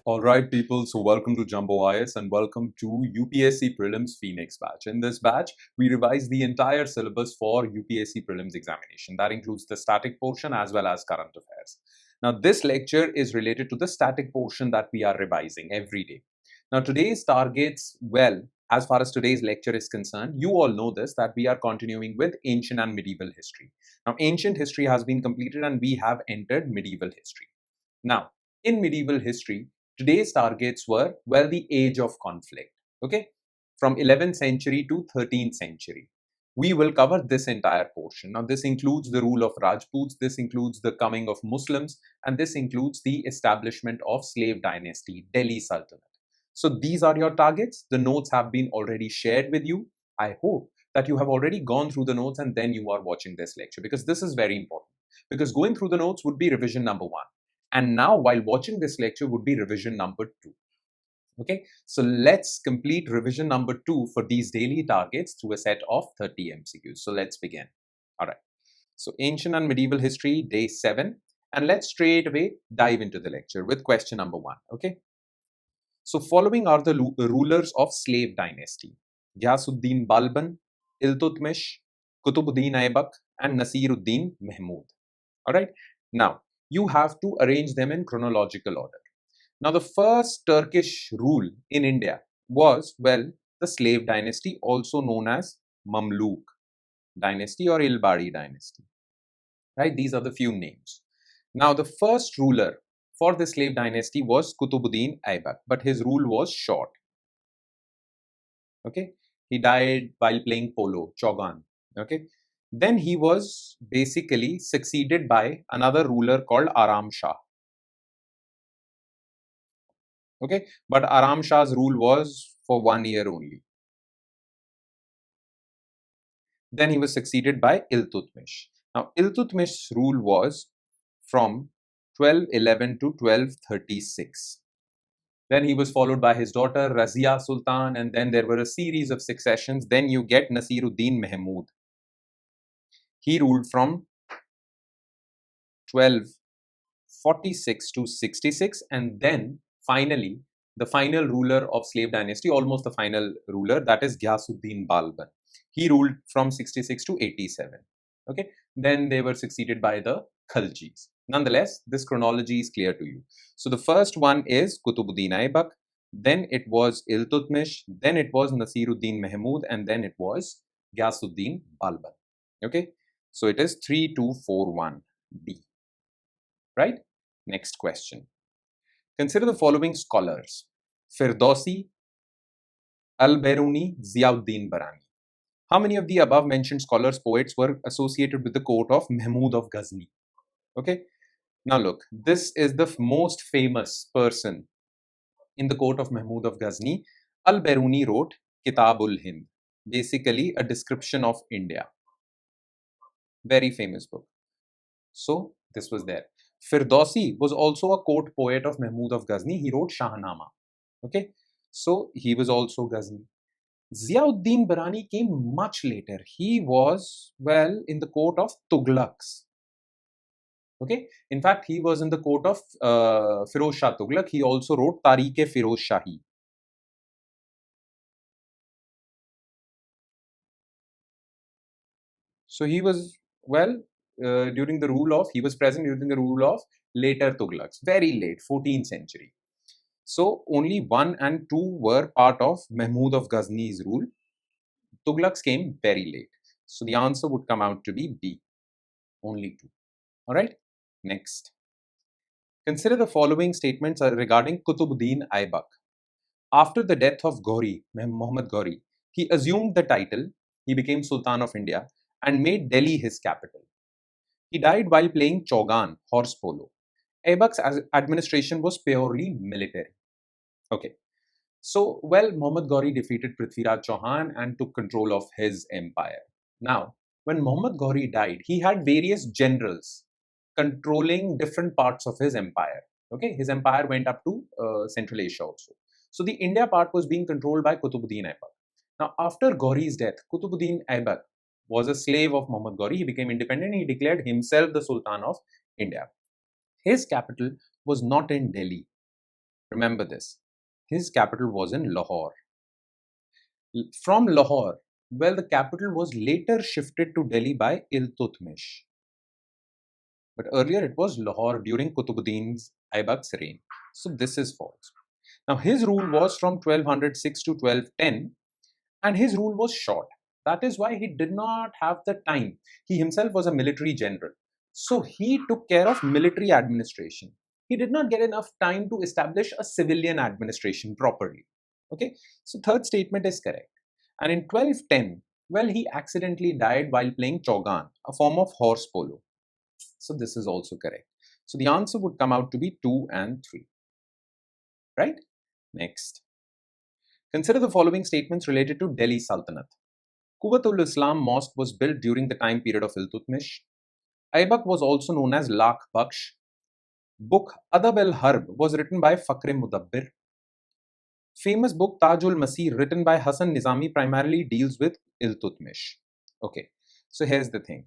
Alright people, so welcome to Jumbo IAS and welcome to UPSC Prelims Phoenix batch. In this batch, we revise the entire syllabus for UPSC Prelims examination. That includes the static portion as well as current affairs. Now this lecture is related to the static portion that we are revising every day. Now today's targets, well, as far as today's lecture is concerned, you all know this, that we are continuing with ancient and medieval history. Now ancient history has been completed and we have entered medieval history. Now, in medieval history, today's targets were, well, the age of conflict, okay, from 11th century to 13th century. We will cover this entire portion. Now, this includes the rule of Rajputs, this includes the coming of Muslims, and this includes the establishment of slave dynasty, Delhi Sultanate. So these are your targets. The notes have been already shared with you. I hope that you have already gone through the notes and then you are watching this lecture, because this is very important. Because going through the notes would be revision number 1. And now while watching this lecture would be revision number 2. Okay, so let's complete revision number 2 for these daily targets through a set of 30 MCQs. So let's begin. All right. So ancient and medieval history, day 7. And let's straight away dive into the lecture with question number 1. Okay. So following are the rulers of slave dynasty: Ghiyasuddin Balban, Iltutmish, Kutubuddin Aibak, and Nasiruddin Mahmud. All right. Now, you have to arrange them in chronological order. Now, the first Turkish rule in India was, well, the slave dynasty, also known as Mamluk dynasty or Ilbari dynasty. Right? These are the few names. Now, the first ruler for the slave dynasty was Kutubuddin Aibak, but his rule was short. Okay? He died while playing polo, Chaugan. Okay? Then he was basically succeeded by another ruler called Aram Shah. Okay, but Aram Shah's rule was for 1 year only. Then he was succeeded by Iltutmish. Now, Iltutmish's rule was from 1211 to 1236. Then he was followed by his daughter Razia Sultan, and then there were a series of successions. Then you get Nasiruddin Mahmud. He ruled from 1246 to 66, and then finally the final ruler of slave dynasty, almost the final ruler, that is Ghiyasuddin Balban. He ruled from 66 to 87. Okay, then they were succeeded by the Khaljis. Nonetheless, this chronology is clear to you. So the first one is Kutubuddin Aibak, then it was Iltutmish, then it was Nasiruddin Mahmud, and then it was Ghiyasuddin Balban. Okay, so it is 3241B. Right? Next question. Consider the following scholars: Firdausi, Al-Biruni, Ziauddin Barani. How many of the above mentioned scholars, poets were associated with the court of Mahmud of Ghazni? Okay. Now look, this is the most famous person in the court of Mahmud of Ghazni. Al-Biruni wrote Kitabul Hind, basically a description of India. Very famous book. So this was there. Firdausi was also a court poet of Mahmud of Ghazni. He wrote Shahnama. Okay, so he was also Ghazni. Ziauddin Barani came much later. He was, well, in the court of Tughlaqs. Okay, in fact, he was in the court of Firoz Shah Tughlaq. He also wrote Tariq-e-Firoz Shahi. So he was, well, he was present during the rule of later Tughlaqs, very late, 14th century. So only 1 and 2 were part of Mahmud of Ghazni's rule. Tughlaqs came very late. So the answer would come out to be B, only 2. All right, next. Consider the following statements regarding Kutubuddin Aibak. After the death of Ghori, Muhammad Ghori, he assumed the title, he became Sultan of India, and made Delhi his capital. He died while playing Chaugan, horse polo. Aibak's administration was purely military. Okay. So, well, Muhammad Ghori defeated Prithviraj Chauhan and took control of his empire. Now, when Muhammad Ghori died, he had various generals controlling different parts of his empire. Okay, his empire went up to Central Asia also. So the India part was being controlled by Kutubuddin Aibak. Now, after Ghori's death, Kutubuddin Aibak was a slave of Muhammad Ghori. He became independent. He declared himself the Sultan of India. His capital was not in Delhi. Remember this. His capital was in Lahore. From Lahore, well, the capital was later shifted to Delhi by Iltutmish. But earlier it was Lahore during Qutbuddin's Aybak's reign. So this is false. Now his rule was from 1206 to 1210, and his rule was short. That is why he did not have the time. He himself was a military general. So he took care of military administration. He did not get enough time to establish a civilian administration properly. Okay, so third statement is correct. And in 1210, well, he accidentally died while playing Chaugan, a form of horse polo. So this is also correct. So the answer would come out to be 2 and 3. Right? Next. Consider the following statements related to Delhi Sultanate. Quwwatul Islam Mosque was built during the time period of Iltutmish. Aybak was also known as Lakh Baksh. Book Adab al-Harb was written by Fakr Mudabbir. Famous book Tajul Masir written by Hasan Nizami primarily deals with Iltutmish. Okay, so here's the thing.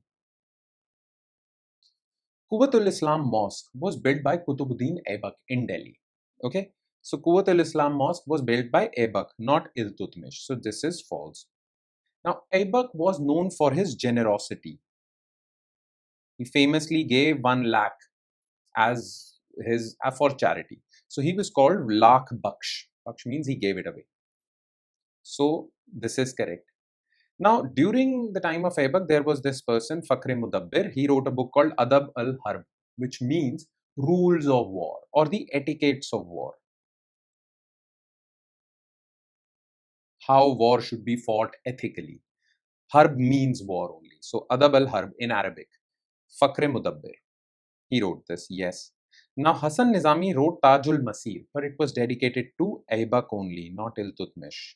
Quwwatul Islam Mosque was built by Qutbuddin Aybak in Delhi. Okay, so Quwwatul Islam Mosque was built by Aybak, not Iltutmish. So this is false. Now, Aybak was known for his generosity. He famously gave 1 lakh as his for charity. So he was called Lakh Baksh. Baksh means he gave it away. So this is correct. Now, during the time of Aybak, there was this person, Fakr Mudabbir. He wrote a book called Adab al-Harb, which means rules of war or the etiquettes of war. How war should be fought ethically. Harb means war only. So Adab al-Harb in Arabic. Fakr Mudabbir. He wrote this, yes. Now Hasan Nizami wrote Tajul Masir, but it was dedicated to Aybak only, not Iltutmish.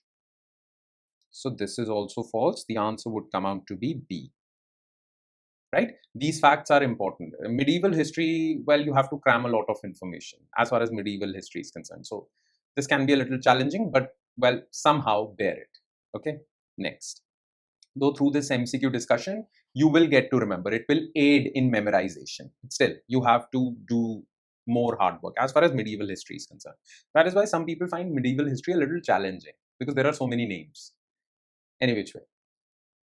So this is also false. The answer would come out to be B. Right? These facts are important. Medieval history, well, you have to cram a lot of information as far as medieval history is concerned. So this can be a little challenging, but well, somehow bear it. Okay, next. Though through this MCQ discussion, you will get to remember. It will aid in memorization. Still, you have to do more hard work as far as medieval history is concerned. That is why some people find medieval history a little challenging because there are so many names. Any which way.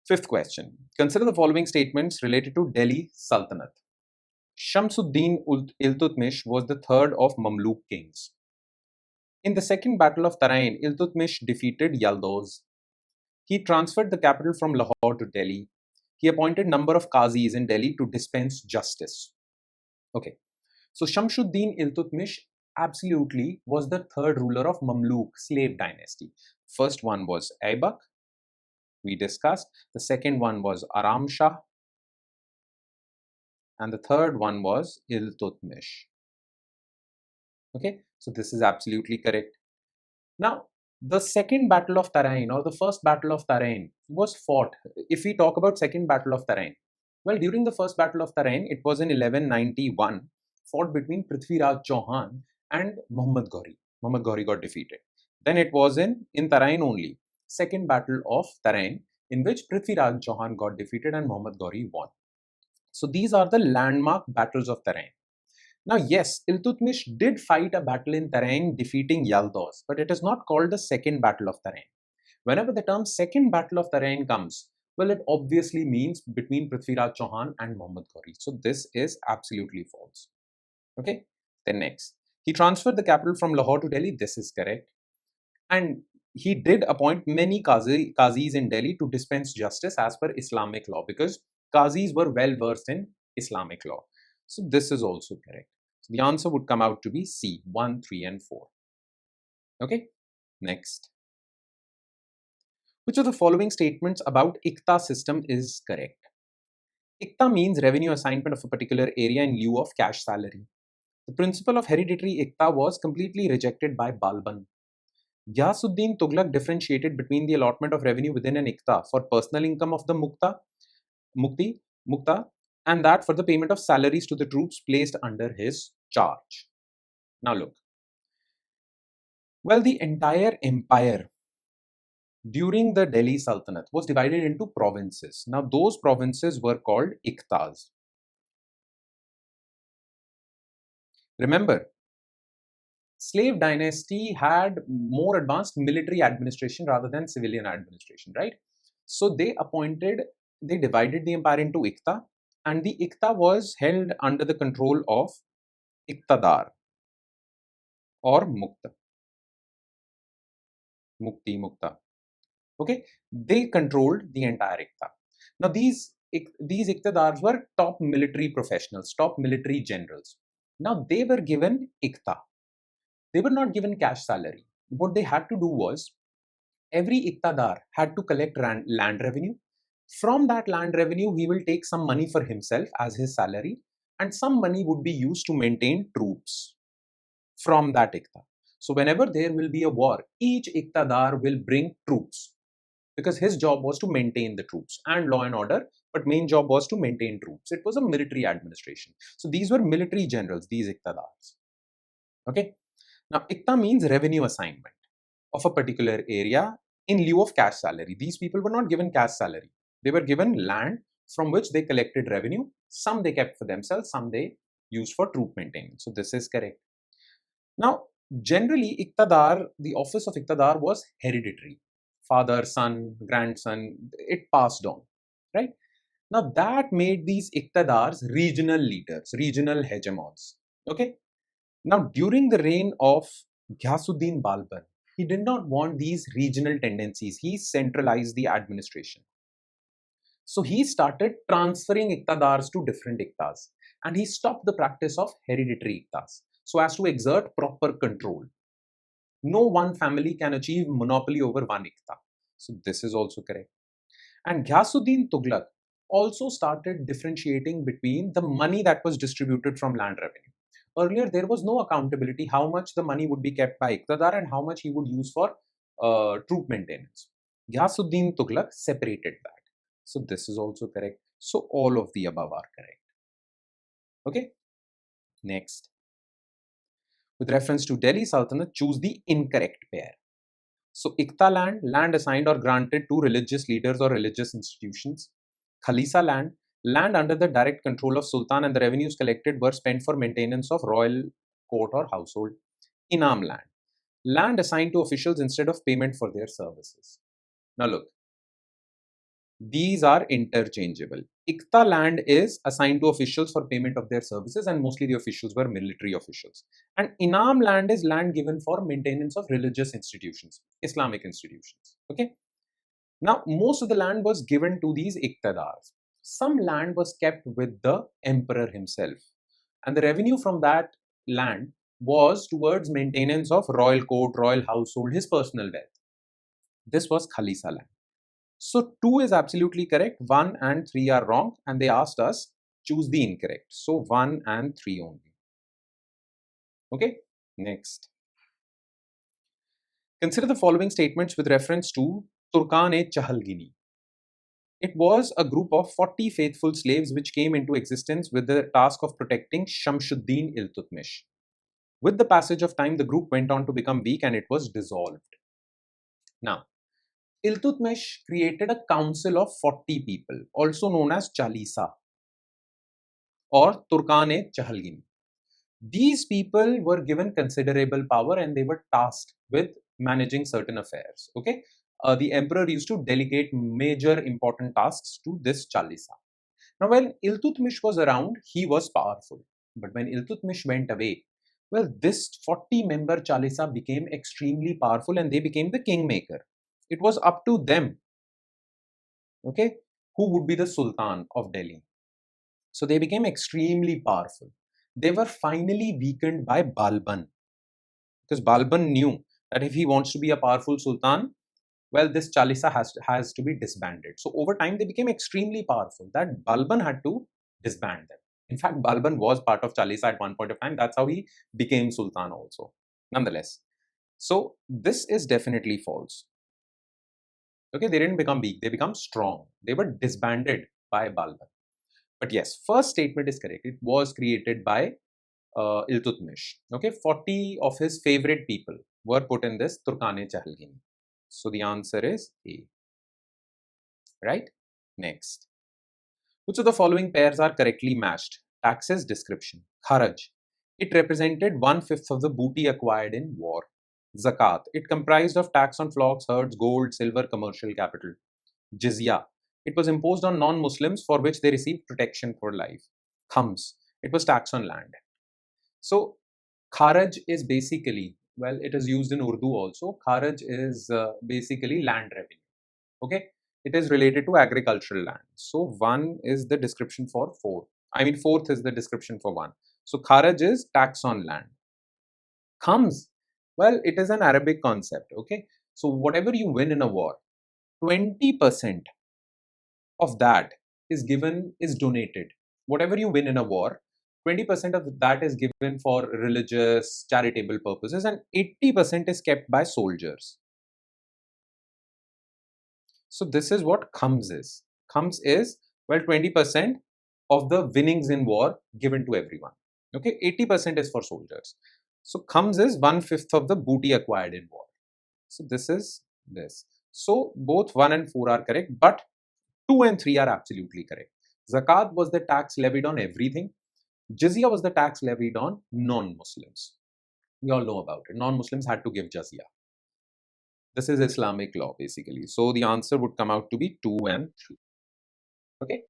Fifth question. Consider the following statements related to Delhi Sultanate. Shamsuddin Iltutmish was the third of Mamluk kings. In the second battle of Tarain, Iltutmish defeated Yaldoz. He transferred the capital from Lahore to Delhi. He appointed number of qazis in Delhi to dispense justice. Okay, so Shamsuddin Iltutmish absolutely was the third ruler of Mamluk slave dynasty. First one was Aybak, we discussed. The second one was Aram Shah. And the third one was Iltutmish. Okay, so this is absolutely correct. Now, the second battle of Tarain or the first battle of Tarain was fought. If we talk about second battle of Tarain, well, during the first battle of Tarain, it was in 1191, fought between Prithviraj Chauhan and Muhammad Ghori. Muhammad Ghori got defeated. Then it was in Tarain only, second battle of Tarain, in which Prithviraj Chauhan got defeated and Muhammad Ghori won. So these are the landmark battles of Tarain. Now, yes, Iltutmish did fight a battle in Tarain defeating Yaldoz, but it is not called the second battle of Tarain. Whenever the term second battle of Tarain comes, well, it obviously means between Prithviraj Chauhan and Muhammad Ghori. So this is absolutely false. Okay, then next. He transferred the capital from Lahore to Delhi. This is correct. And he did appoint many qazis in Delhi to dispense justice as per Islamic law, because qazis were well versed in Islamic law. So this is also correct. So the answer would come out to be C, 1, 3 and 4. Okay, next. Which of the following statements about ICTA system is correct? ICTA means revenue assignment of a particular area in lieu of cash salary. The principle of hereditary ICTA was completely rejected by Balban. Ghiyasuddin Tughlaq differentiated between the allotment of revenue within an ICTA for personal income of the Mukta, and that for the payment of salaries to the troops placed under his charge. Now look. Well, the entire empire during the Delhi Sultanate was divided into provinces. Now those provinces were called ICTAs. Remember, slave dynasty had more advanced military administration rather than civilian administration, right? So they divided the empire into Ikta, and the Ikta was held under the control of Iktadar or Mukta. Mukti, Mukta. Okay, they controlled the entire Ikta. Now these Iktadars were top military professionals, top military generals. Now they were given Ikta. They were not given cash salary. What they had to do was every Iktadar had to collect land revenue. From that land revenue, he will take some money for himself as his salary, and some money would be used to maintain troops from that Ikta. So whenever there will be a war, each Iktadar will bring troops, because his job was to maintain the troops and law and order, but main job was to maintain troops. It was a military administration. So these were military generals, these Iktadars. Okay. Now, Ikta means revenue assignment of a particular area in lieu of cash salary. These people were not given cash salary. They were given land from which they collected revenue. Some they kept for themselves, some they used for troop maintenance. So this is correct. Now, generally, Iktadar, the office of Iktadar was hereditary. Father, son, grandson, it passed on, right? Now, that made these Iktadars regional leaders, regional hegemons, okay? Now, during the reign of Ghiyasuddin Balban, he did not want these regional tendencies. He centralized the administration. So he started transferring Iktadars to different Iktas, and he stopped the practice of hereditary Iktas so as to exert proper control. No one family can achieve monopoly over one Ikta. So this is also correct. And Ghiyasuddin Tughlaq also started differentiating between the money that was distributed from land revenue. Earlier, there was no accountability how much the money would be kept by Iqtadar and how much he would use for troop maintenance. Ghiyasuddin Tughlaq separated that. So this is also correct. So all of the above are correct. Okay. Next. With reference to Delhi Sultanate, choose the incorrect pair. So Ikta land assigned or granted to religious leaders or religious institutions. Khalisa land under the direct control of Sultan, and the revenues collected were spent for maintenance of royal court or household. Inam land assigned to officials instead of payment for their services. Now look, these are interchangeable. Ikta land is assigned to officials for payment of their services, and mostly the officials were military officials. And Inam land is land given for maintenance of religious institutions, Islamic institutions. Okay. Now, most of the land was given to these Iqtadars. Some land was kept with the emperor himself, and the revenue from that land was towards maintenance of royal court, royal household, his personal wealth. This was Khalisa land. So 2 is absolutely correct, 1 and 3 are wrong, and they asked us choose the incorrect. So 1 and 3 only. Okay, next. Consider the following statements with reference to Turkan-e-Chahalgini. It was a group of 40 faithful slaves which came into existence with the task of protecting Shamshuddin Iltutmish. With the passage of time, the group went on to become weak and it was dissolved. Now, Iltutmish created a council of 40 people, also known as Chalisa or Turkan-e-Chahalgini. These people were given considerable power and they were tasked with managing certain affairs. Okay, the emperor used to delegate major important tasks to this Chalisa. Now, when Iltutmish was around, he was powerful. But when Iltutmish went away, well, this 40-member Chalisa became extremely powerful and they became the kingmaker. It was up to them, okay, who would be the Sultan of Delhi. So they became extremely powerful. They were finally weakened by Balban, because Balban knew that if he wants to be a powerful Sultan, well, this Chalisa has to be disbanded. So over time, they became extremely powerful that Balban had to disband them. In fact, Balban was part of Chalisa at one point of time. That's how he became Sultan also. Nonetheless, so this is definitely false. Okay, they didn't become weak. They become strong. They were disbanded by Balban. But yes, first statement is correct. It was created by Iltutmish. Okay, 40 of his favorite people were put in this Turkan-e-Chahalgini. So the answer is A. Right? Next. Which of the following pairs are correctly matched? Taxes description. Kharaj. It represented 1/5 of the booty acquired in war. Zakat. It comprised of tax on flocks, herds, gold, silver, commercial capital. Jizya. It was imposed on non-Muslims for which they received protection for life. Khams. It was tax on land. So, kharaj is basically, well, it is used in Urdu also. Kharaj is basically land revenue. Okay, it is related to agricultural land. So, one is the description for four. I mean, fourth is the description for one. So, kharaj is tax on land. Khams, well, it is an Arabic concept. Okay, so whatever you win in a war, 20% of that is donated. Whatever you win in a war, 20% of that is given for religious, charitable purposes, and 80% is kept by soldiers. So this is what khams is. Khams is, well, 20% of the winnings in war given to everyone. Okay, 80% is for soldiers. So khams is 1/5 of the booty acquired in war. So this is this. So both 1 and 4 are correct, but 2 and 3 are absolutely correct. Zakat was the tax levied on everything. Jizya was the tax levied on non-Muslims. We all know about it. Non-Muslims had to give jizya. This is Islamic law basically. So the answer would come out to be 2 and 3. Okay.